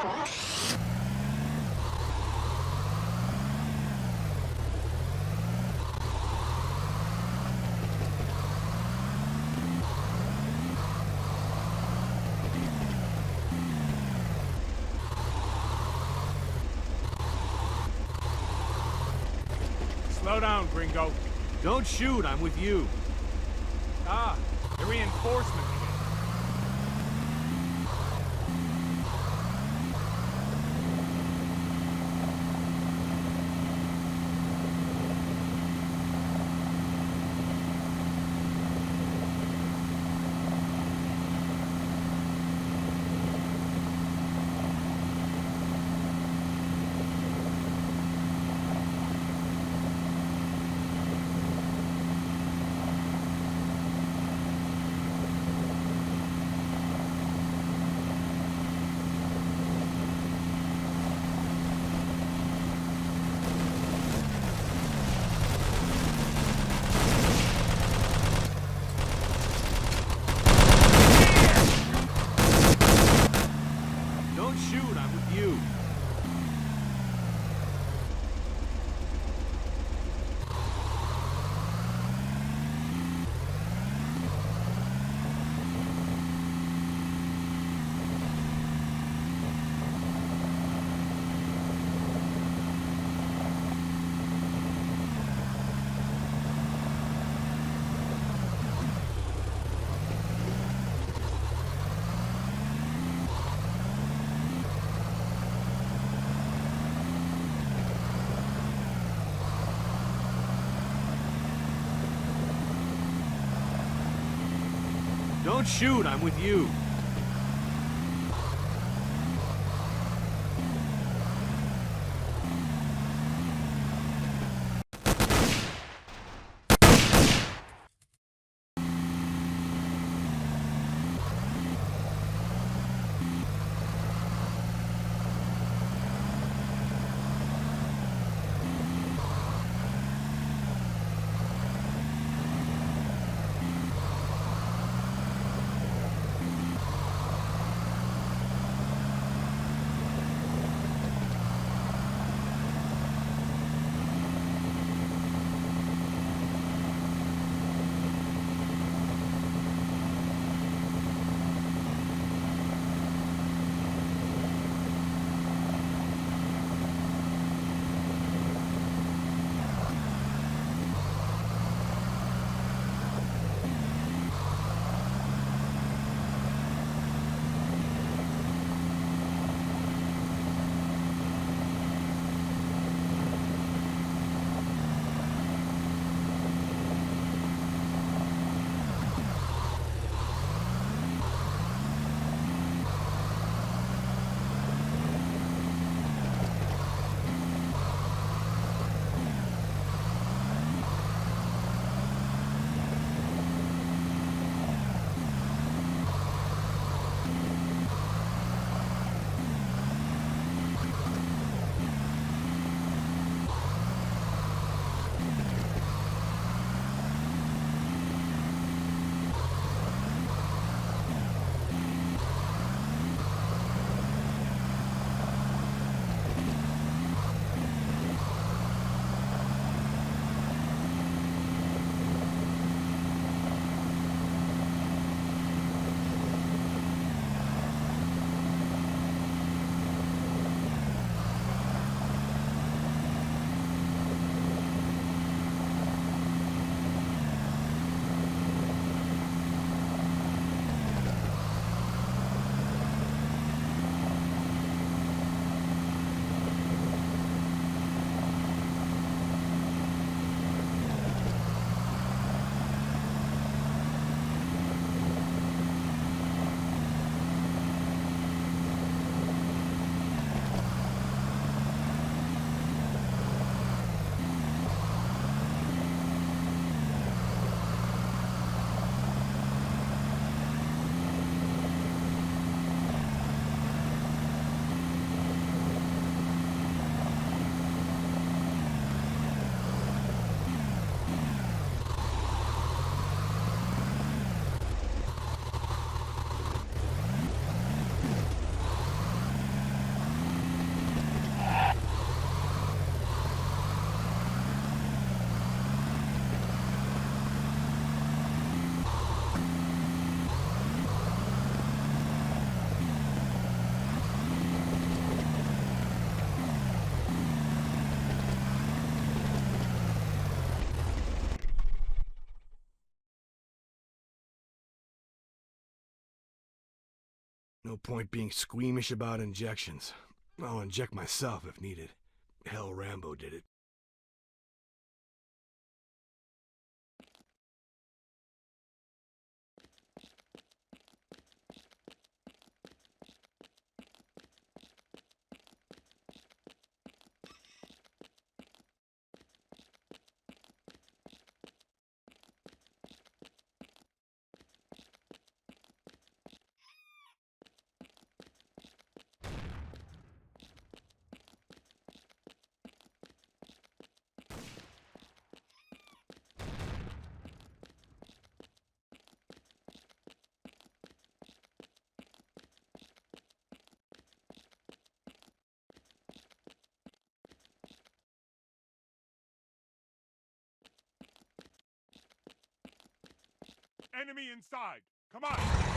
Slow down, gringo. Don't shoot, I'm with you. Ah, the reinforcement again. Don't shoot, I'm with you. Don't shoot, I'm with you. No point being squeamish about injections. I'll inject myself if needed. Hell, Rambo did it. Enemy inside! Come on!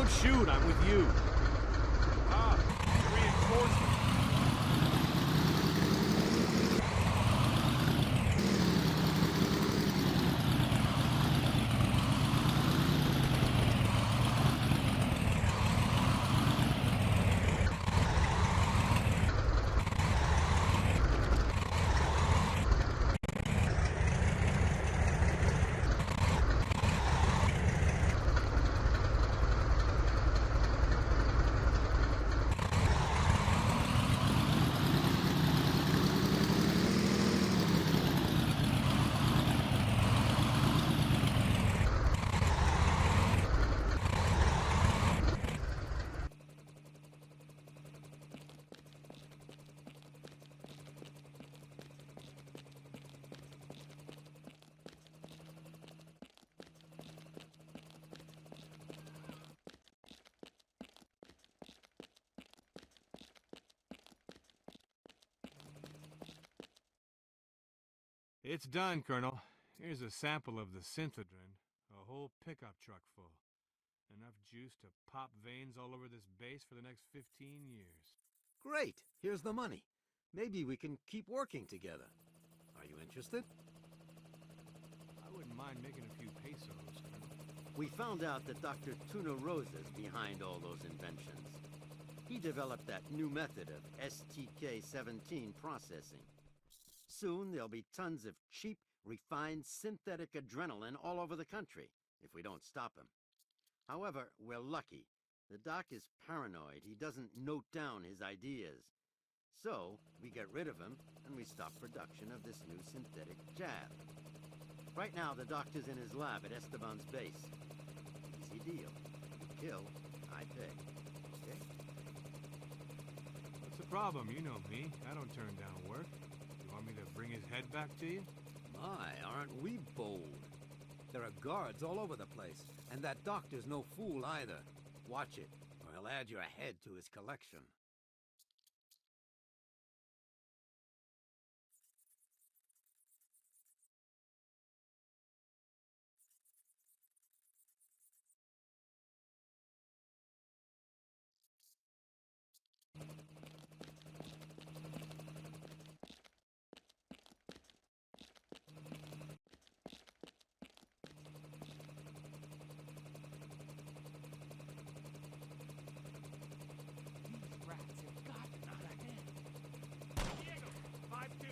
Don't shoot, I'm with you. Ah, reinforcements. It's done, Colonel. Here's a sample of the synthedrin. A whole pickup truck full. Enough juice to pop veins all over this base for the next 15 years. Great! Here's the money. Maybe we can keep working together. Are you interested? I wouldn't mind making a few pesos, Colonel. We found out that Dr. Tuna Rosa's behind all those inventions. He developed that new method of STK-17 processing. Soon there'll be tons of cheap, refined synthetic adrenaline all over the country, if we don't stop him. However, we're lucky. The doc is paranoid. He doesn't note down his ideas. So, we get rid of him, and we stop production of this new synthetic jab. Right now, the doctor's in his lab at Esteban's base. Easy deal. You kill, I pay. Okay? What's the problem? You know me. I don't turn down work. You want me to bring his head back to you? My, aren't we bold? There are guards all over the place, and that doctor's no fool either. Watch it, or he'll add your head to his collection. These rats have gotten out of hand. Diego, 5-2.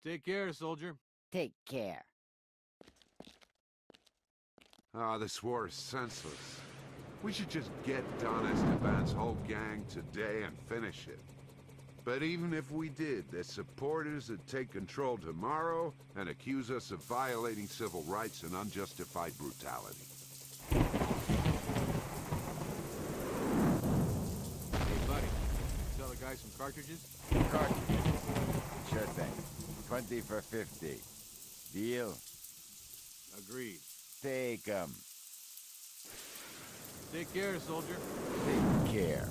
Take care, soldier. Take care. Ah, this war is senseless. We should just get Don Esteban's whole gang today and finish it. But even if we did, their supporters would take control tomorrow and accuse us of violating civil rights and unjustified brutality. Hey, buddy. Sell the guy some cartridges? Cartridges. Sure thing. 20 for 50. Deal? Agreed. Take 'em. Take care, soldier. Take care.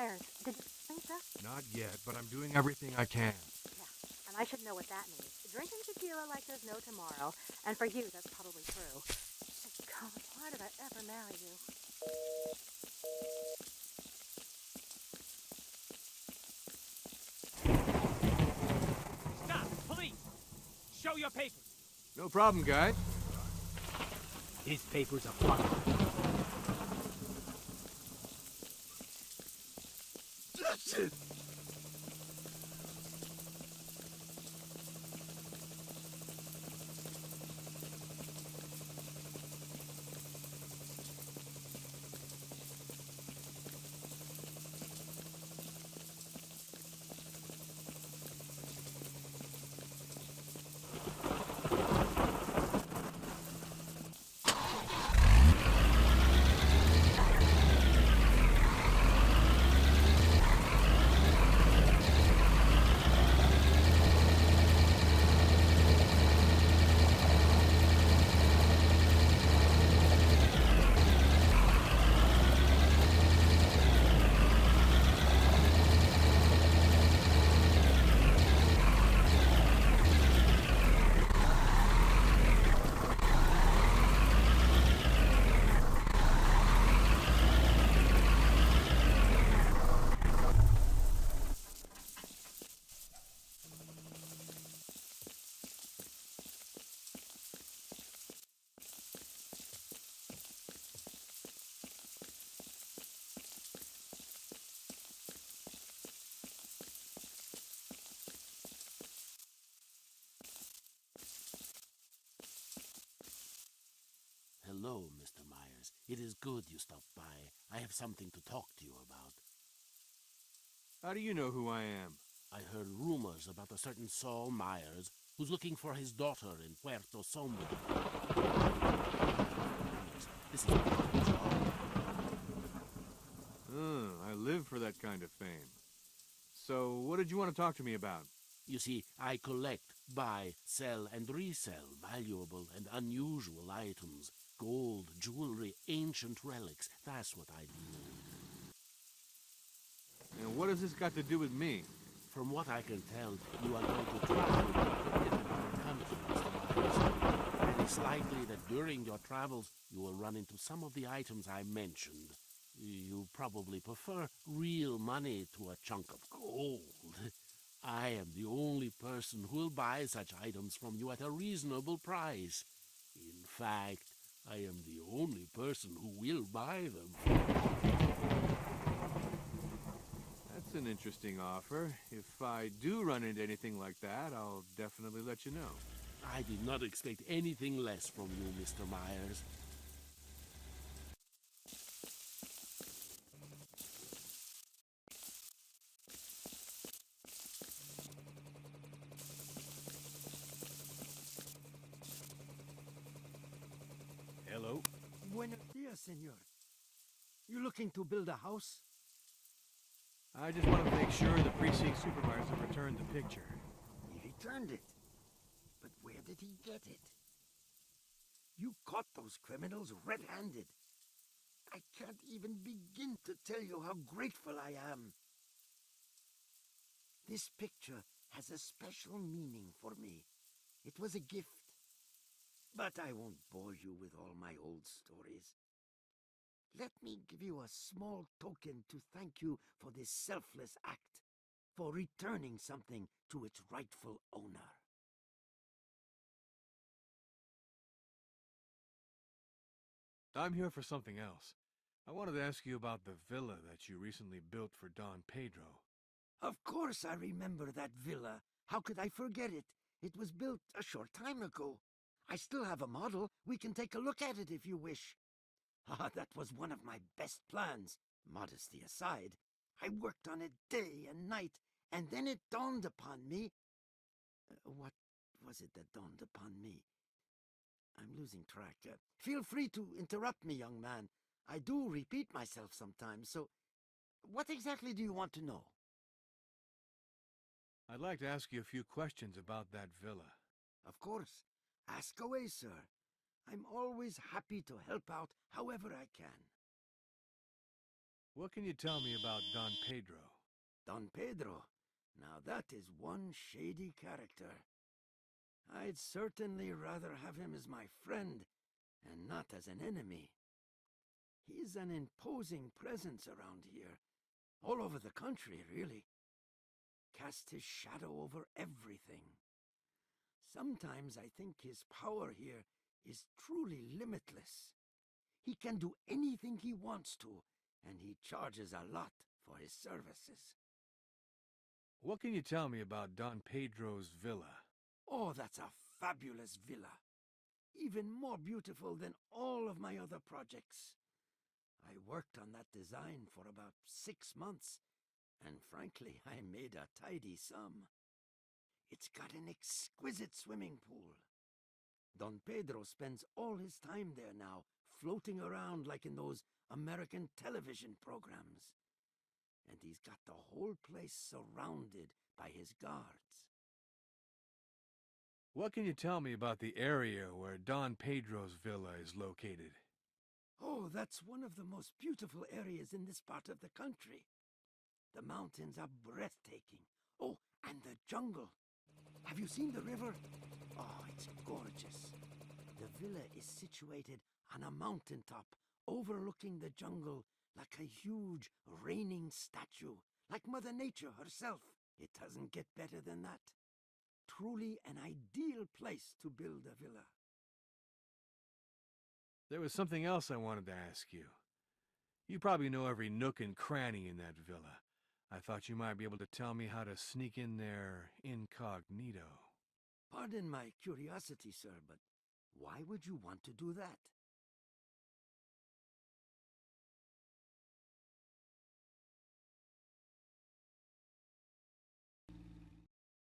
Myers, did you Lisa? Not yet, but I'm doing everything I can. Yeah, and I should know what that means. Drinking tequila like there's no tomorrow, and for you, that's probably true. Oh, God, why did I ever marry you? Stop! Police! Show your papers! No problem, guy. His papers are fucked. That's it! Hello, Mr. Myers. It is good you stopped by. I have something to talk to you about. How do you know who I am? I heard rumors about a certain Saul Myers who's looking for his daughter in Puerto Sombra. This is my job. I live for that kind of fame. So, what did you want to talk to me about? You see, I collect, buy, sell, and resell valuable and unusual items. Gold, jewelry, ancient relics. That's what I do. And what has this got to do with me? From what I can tell, you are going to travel quite a bit in our country, Mr. Myers. And it's likely that during your travels, you will run into some of the items I mentioned. You probably prefer real money to a chunk of gold. I am the only person who will buy such items from you at a reasonable price. In fact, I am the only person who will buy them. That's an interesting offer. If I do run into anything like that, I'll definitely let you know. I did not expect anything less from you, Mr. Myers. Hello? Buenos dias, senor. You looking to build a house? I just want to make sure the precinct supervisor returned the picture. He returned it. But where did he get it? You caught those criminals red-handed. I can't even begin to tell you how grateful I am. This picture has a special meaning for me. It was a gift. But I won't bore you with all my old stories. Let me give you a small token to thank you for this selfless act, for returning something to its rightful owner. I'm here for something else. I wanted to ask you about the villa that you recently built for Don Pedro. Of course I remember that villa. How could I forget it? It was built a short time ago. I still have a model. We can take a look at it if you wish. That was one of my best plans. Modesty aside, I worked on it day and night, and then it dawned upon me... what was it that dawned upon me? I'm losing track. Feel free to interrupt me, young man. I do repeat myself sometimes, so... what exactly do you want to know? I'd like to ask you a few questions about that villa. Of course. Ask away, sir. I'm always happy to help out however I can. What can you tell me about Don Pedro? Don Pedro. Now that is one shady character. I'd certainly rather have him as my friend, and not as an enemy. He's an imposing presence around here, all over the country, really. Cast his shadow over everything. Sometimes I think his power here is truly limitless. He can do anything he wants to, and he charges a lot for his services. What can you tell me about Don Pedro's villa? Oh, that's a fabulous villa. Even more beautiful than all of my other projects. I worked on that design for about 6 months, and frankly, I made a tidy sum. It's got an exquisite swimming pool. Don Pedro spends all his time there now, floating around like in those American television programs. And he's got the whole place surrounded by his guards. What can you tell me about the area where Don Pedro's villa is located? Oh, that's one of the most beautiful areas in this part of the country. The mountains are breathtaking. Oh, and the jungle. Have you seen the river? Oh, it's gorgeous. The villa is situated on a mountaintop, overlooking the jungle like a huge, reigning statue, like Mother Nature herself. It doesn't get better than that. Truly an ideal place to build a villa. There was something else I wanted to ask you. You probably know every nook and cranny in that villa. I thought you might be able to tell me how to sneak in there incognito. Pardon my curiosity, sir, but why would you want to do that?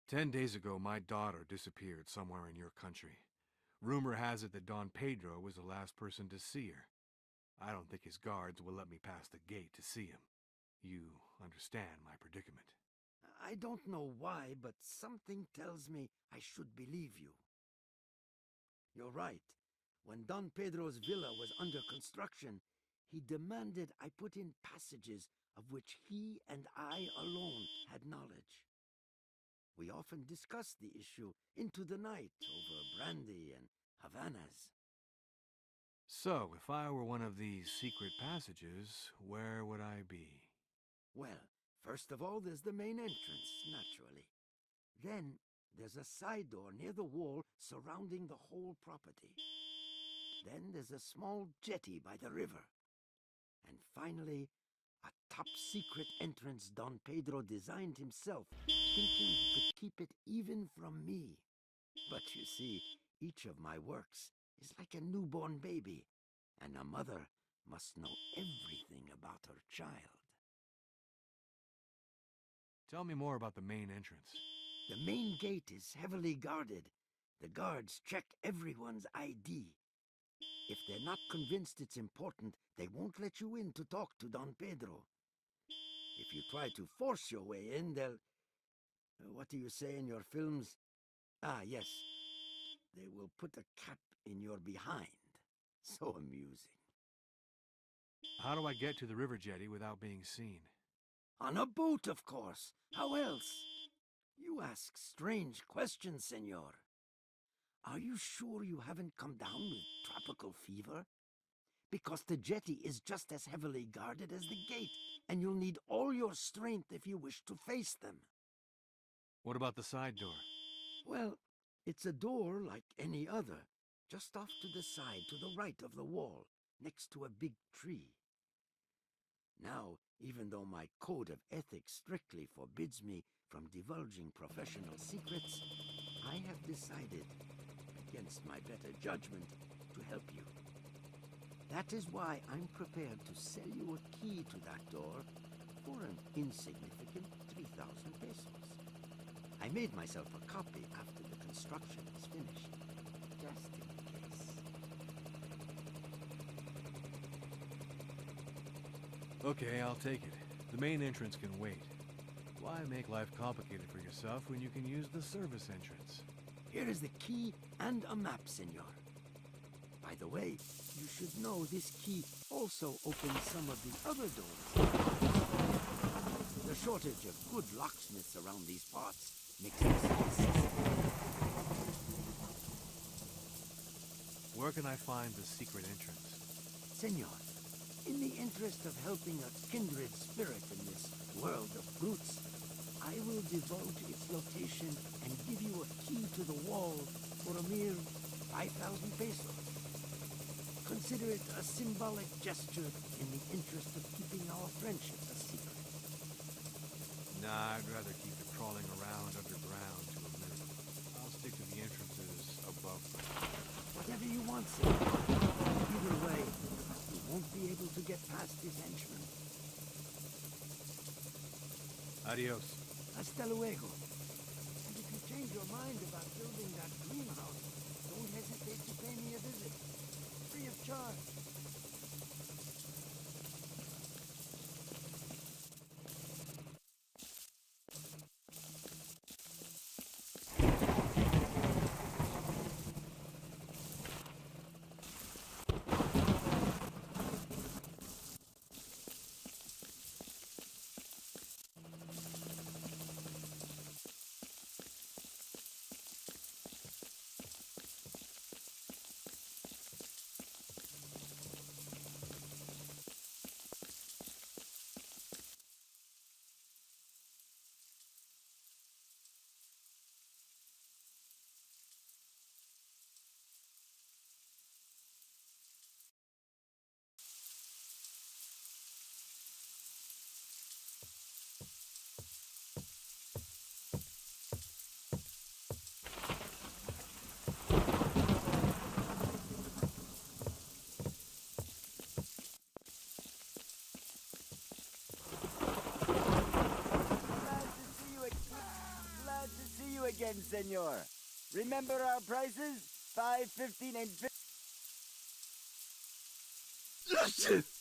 "10 days ago, my daughter disappeared somewhere in your country. Rumor has it that Don Pedro was the last person to see her. I don't think his guards will let me pass the gate to see him. You understand my predicament." I don't know why, but something tells me I should believe you. You're right. When Don Pedro's villa was under construction, he demanded I put in passages of which he and I alone had knowledge. We often discussed the issue into the night over brandy and Havanas. So, if I were one of these secret passages, where would I be? Well, first of all, there's the main entrance, naturally. Then, there's a side door near the wall surrounding the whole property. Then there's a small jetty by the river. And finally, a top-secret entrance Don Pedro designed himself, thinking he could keep it even from me. But you see, each of my works is like a newborn baby, and a mother must know everything about her child. Tell me more about the main entrance. The main gate is heavily guarded. The guards check everyone's ID. If they're not convinced it's important, they won't let you in to talk to Don Pedro. If you try to force your way in, they'll... What do you say in your films? Ah, yes. They will put a cap in your behind. So amusing. How do I get to the river jetty without being seen? On a boat, of course. How else? You ask strange questions, senor. Are you sure you haven't come down with tropical fever? Because the jetty is just as heavily guarded as the gate, and you'll need all your strength if you wish to face them. What about the side door? Well, it's a door like any other, just off to the side, to the right of the wall, next to a big tree. Now, even though my code of ethics strictly forbids me from divulging professional secrets, I have decided, against my better judgment, to help you. That is why I'm prepared to sell you a key to that door for an insignificant 3,000 pesos. I made myself a copy after the construction is finished, just in case. Okay, I'll take it. The main entrance can wait. Why make life complicated for yourself when you can use the service entrance? Here is the key and a map, senor. By the way, you should know this key also opens some of the other doors. The shortage of good locksmiths around these parts makes this necessary. Where can I find the secret entrance? Senor, in the interest of helping a kindred spirit in this world of brutes, I will devote its location and give you a key to the wall for a mere 5,000 pesos. Consider it a symbolic gesture in the interest of keeping our friendship a secret. Nah, I'd rather keep it crawling around underground to a minute. I'll stick to the entrances above ground. Whatever you want, Senor. Either way, you won't be able to get past this henchman. Adios. Hasta luego. And if you change your mind about building that greenhouse, don't hesitate to pay me a visit. Free of charge. Again, senor. Remember our prices? 5, 15, and 50.